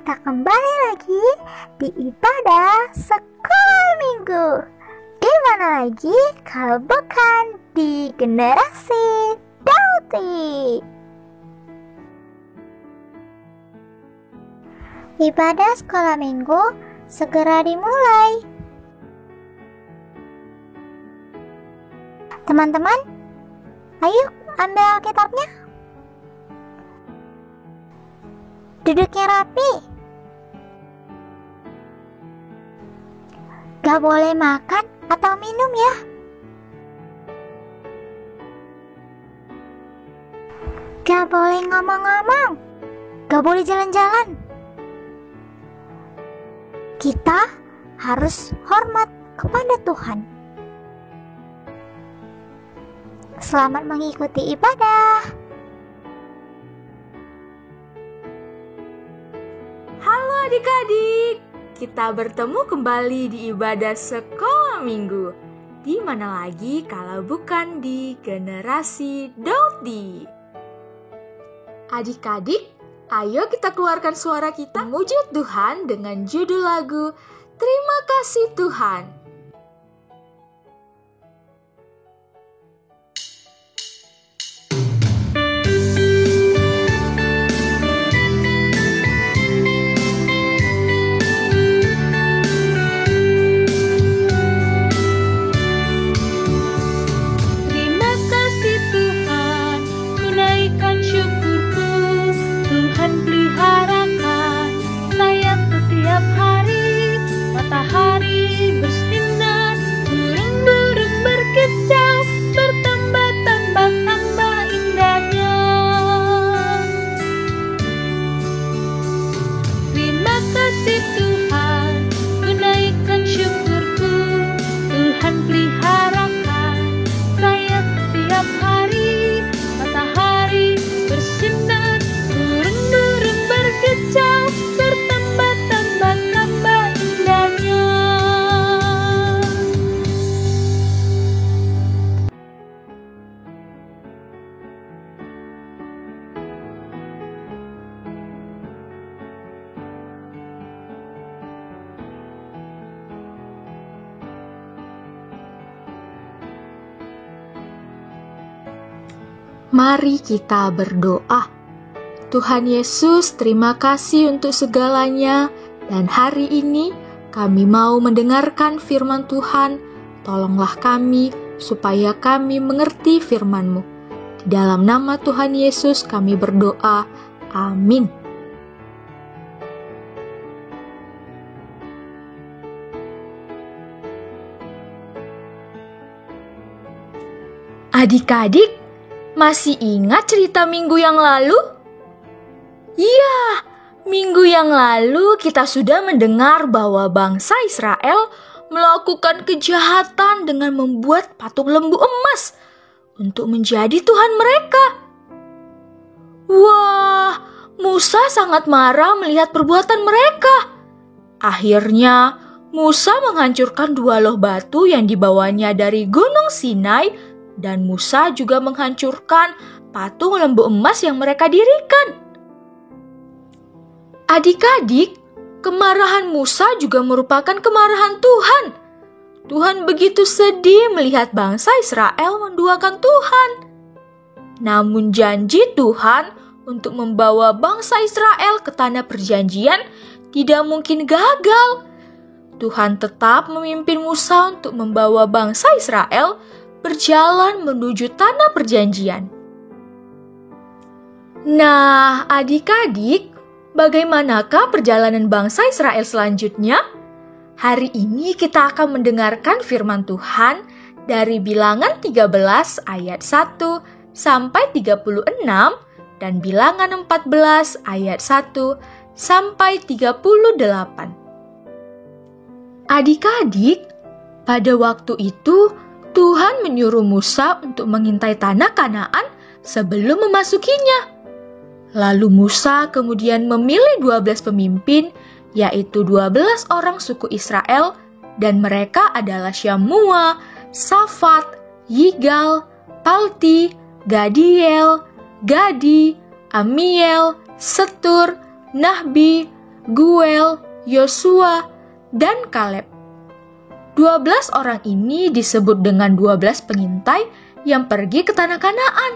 kita kembali lagi di ibadah sekolah minggu. Di mana lagi kalau bukan di generasi Dauti. Ibadah sekolah minggu segera dimulai. Teman-teman, ayo ambil Alkitabnya. Duduknya rapi. Gak boleh makan atau minum ya. Gak boleh ngomong-ngomong. Gak boleh jalan-jalan. Kita harus hormat kepada Tuhan. Selamat mengikuti ibadah. Halo adik-adik, kita bertemu kembali di ibadah sekolah minggu. Di mana lagi kalau bukan di generasi Dauti. Adik-adik, ayo kita keluarkan suara kita memuji Tuhan dengan judul lagu Terima Kasih Tuhan. Mari kita berdoa. Tuhan Yesus, terima kasih untuk segalanya. Dan hari ini kami mau mendengarkan firman Tuhan. Tolonglah kami supaya kami mengerti firman-Mu. Di dalam nama Tuhan Yesus kami berdoa. Amin. Adik-adik, masih ingat cerita minggu yang lalu? Iya, minggu yang lalu kita sudah mendengar bahwa bangsa Israel melakukan kejahatan dengan membuat patung lembu emas untuk menjadi Tuhan mereka. Wah, Musa sangat marah melihat perbuatan mereka. Akhirnya, Musa menghancurkan 2 loh batu yang dibawanya dari Gunung Sinai. Dan Musa juga menghancurkan patung lembu emas yang mereka dirikan. Adik-adik, kemarahan Musa juga merupakan kemarahan Tuhan. Tuhan begitu sedih melihat bangsa Israel menduakan Tuhan. Namun janji Tuhan untuk membawa bangsa Israel ke tanah perjanjian tidak mungkin gagal. Tuhan tetap memimpin Musa untuk membawa bangsa Israel berjalan menuju tanah perjanjian. Nah, adik-adik, bagaimanakah perjalanan bangsa Israel selanjutnya? Hari ini kita akan mendengarkan firman Tuhan dari Bilangan 13 ayat 1 sampai 36 dan Bilangan 14 ayat 1 sampai 38. Adik-adik, pada waktu itu Tuhan menyuruh Musa untuk mengintai tanah Kanaan sebelum memasukinya. Lalu Musa kemudian memilih 12 pemimpin, yaitu 12 orang suku Israel, dan mereka adalah Syamua, Safat, Yigal, Palti, Gadiel, Gadi, Amiel, Setur, Nahbi, Guel, Yosua, dan Kaleb. 12 orang ini disebut dengan 12 pengintai yang pergi ke tanah Kanaan.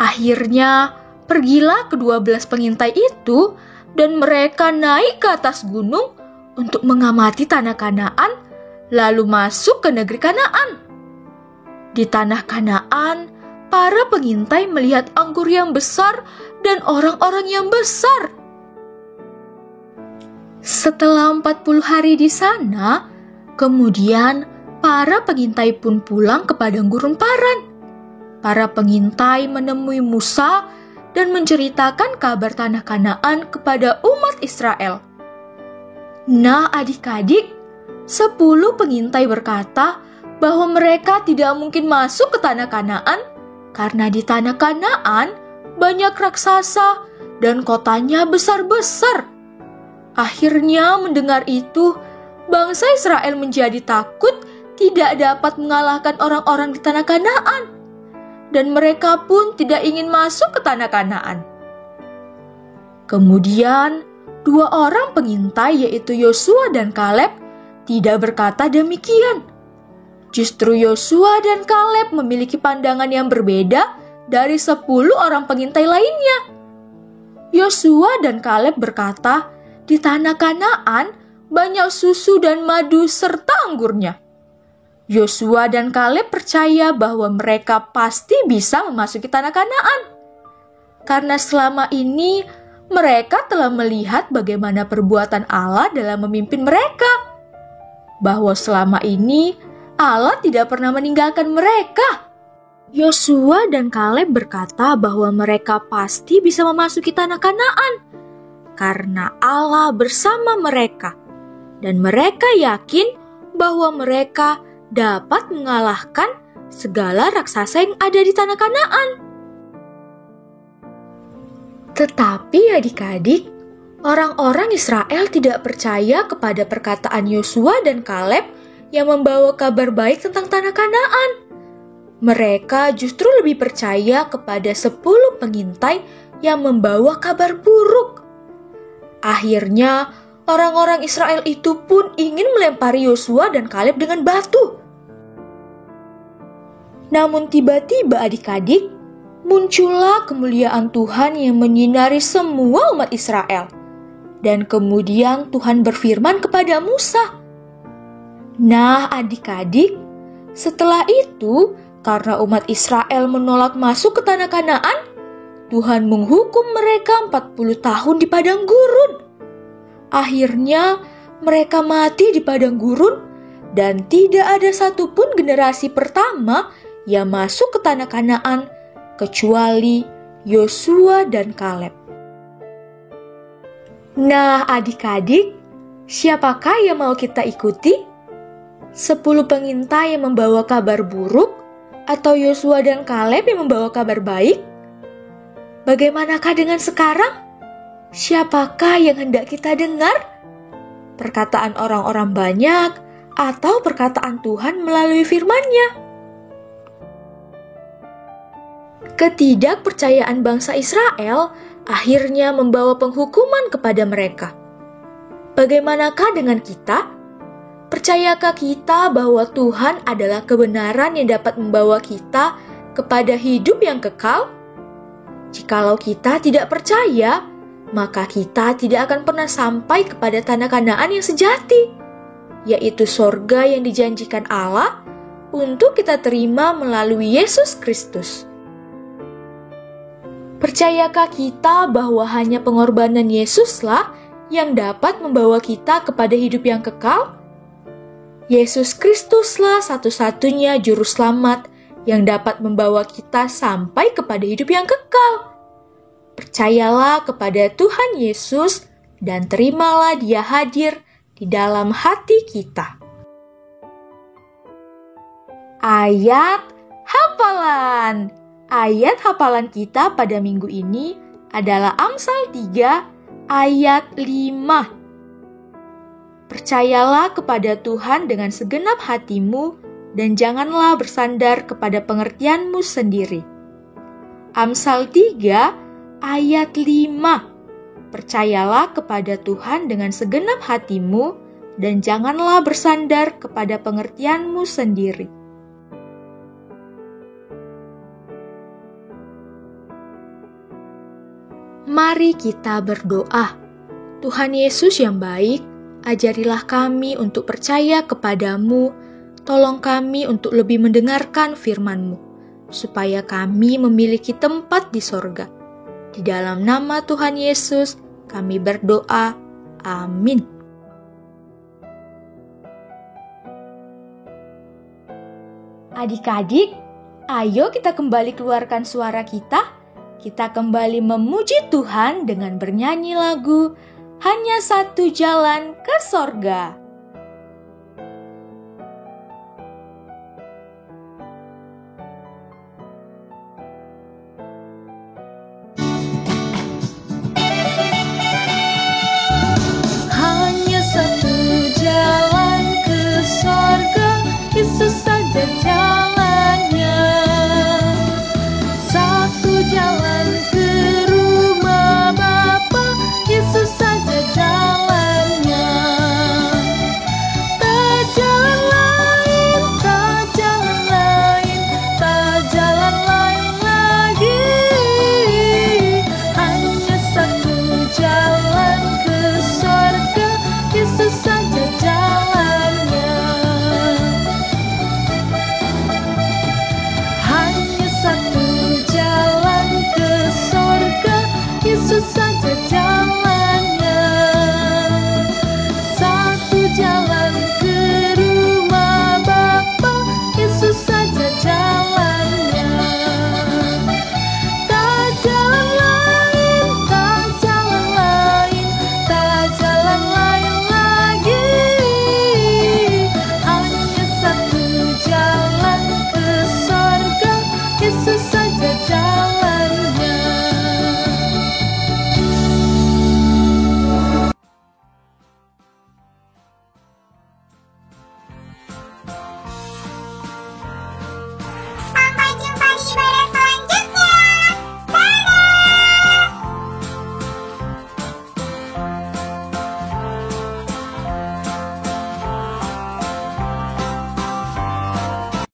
Akhirnya, pergilah ke-12 pengintai itu dan mereka naik ke atas gunung untuk mengamati tanah Kanaan, lalu masuk ke negeri Kanaan. Di tanah Kanaan, para pengintai melihat anggur yang besar dan orang-orang yang besar. Setelah 40 hari di sana, kemudian para pengintai pun pulang ke padang gurun Paran. Para pengintai menemui Musa dan menceritakan kabar tanah Kanaan kepada umat Israel. Nah, adik-adik, 10 pengintai berkata bahwa mereka tidak mungkin masuk ke tanah Kanaan karena di tanah Kanaan banyak raksasa dan kotanya besar-besar. Akhirnya mendengar itu, bangsa Israel menjadi takut tidak dapat mengalahkan orang-orang di tanah Kanaan, dan mereka pun tidak ingin masuk ke tanah Kanaan. Kemudian, 2 orang pengintai yaitu Yosua dan Kaleb tidak berkata demikian. Justru Yosua dan Kaleb memiliki pandangan yang berbeda dari 10 orang pengintai lainnya. Yosua dan Kaleb berkata, di tanah Kanaan banyak susu dan madu serta anggurnya. Yosua dan Kaleb percaya bahwa mereka pasti bisa memasuki tanah Kanaan. Karena selama ini mereka telah melihat bagaimana perbuatan Allah dalam memimpin mereka. Bahwa selama ini Allah tidak pernah meninggalkan mereka. Yosua dan Kaleb berkata bahwa mereka pasti bisa memasuki tanah Kanaan karena Allah bersama mereka, dan mereka yakin bahwa mereka dapat mengalahkan segala raksasa yang ada di tanah Kanaan. Tetapi adik-adik, orang-orang Israel tidak percaya kepada perkataan Yosua dan Kaleb yang membawa kabar baik tentang tanah Kanaan. Mereka justru lebih percaya kepada 10 pengintai yang membawa kabar buruk. Akhirnya, orang-orang Israel itu pun ingin melempari Yosua dan Kaleb dengan batu. Namun tiba-tiba adik-adik, muncullah kemuliaan Tuhan yang menyinari semua umat Israel. Dan kemudian Tuhan berfirman kepada Musa. Nah adik-adik, setelah itu karena umat Israel menolak masuk ke tanah Kanaan, Tuhan menghukum mereka 40 tahun di padang gurun. Akhirnya mereka mati di padang gurun dan tidak ada satupun generasi pertama yang masuk ke tanah Kanaan kecuali Yosua dan Kaleb. Nah adik-adik, siapakah yang mau kita ikuti? 10 pengintai yang membawa kabar buruk atau Yosua dan Kaleb yang membawa kabar baik? Bagaimanakah dengan sekarang? Siapakah yang hendak kita dengar? Perkataan orang-orang banyak atau perkataan Tuhan melalui firman-Nya? Ketidakpercayaan bangsa Israel akhirnya membawa penghukuman kepada mereka. Bagaimanakah dengan kita? Percayakah kita bahwa Tuhan adalah kebenaran yang dapat membawa kita kepada hidup yang kekal? Jikalau kita tidak percaya, maka kita tidak akan pernah sampai kepada tanah Kanaan yang sejati, yaitu sorga yang dijanjikan Allah untuk kita terima melalui Yesus Kristus. Percayakah kita bahwa hanya pengorbanan Yesuslah yang dapat membawa kita kepada hidup yang kekal? Yesus Kristuslah satu-satunya juru selamat yang dapat membawa kita sampai kepada hidup yang kekal. Percayalah kepada Tuhan Yesus dan terimalah Dia hadir di dalam hati kita. Ayat hafalan. Ayat hafalan kita pada minggu ini adalah Amsal 3 ayat 5. Percayalah kepada Tuhan dengan segenap hatimu dan janganlah bersandar kepada pengertianmu sendiri. Amsal 3 ayat 5. Percayalah kepada Tuhan dengan segenap hatimu dan janganlah bersandar kepada pengertianmu sendiri. Mari kita berdoa. Tuhan Yesus yang baik, ajarilah kami untuk percaya kepadamu, tolong kami untuk lebih mendengarkan firman-Mu, supaya kami memiliki tempat di sorga. Di dalam nama Tuhan Yesus, kami berdoa. Amin. Adik-adik, ayo kita kembali keluarkan suara kita. Kita kembali memuji Tuhan dengan bernyanyi lagu Hanya Satu Jalan ke Sorga.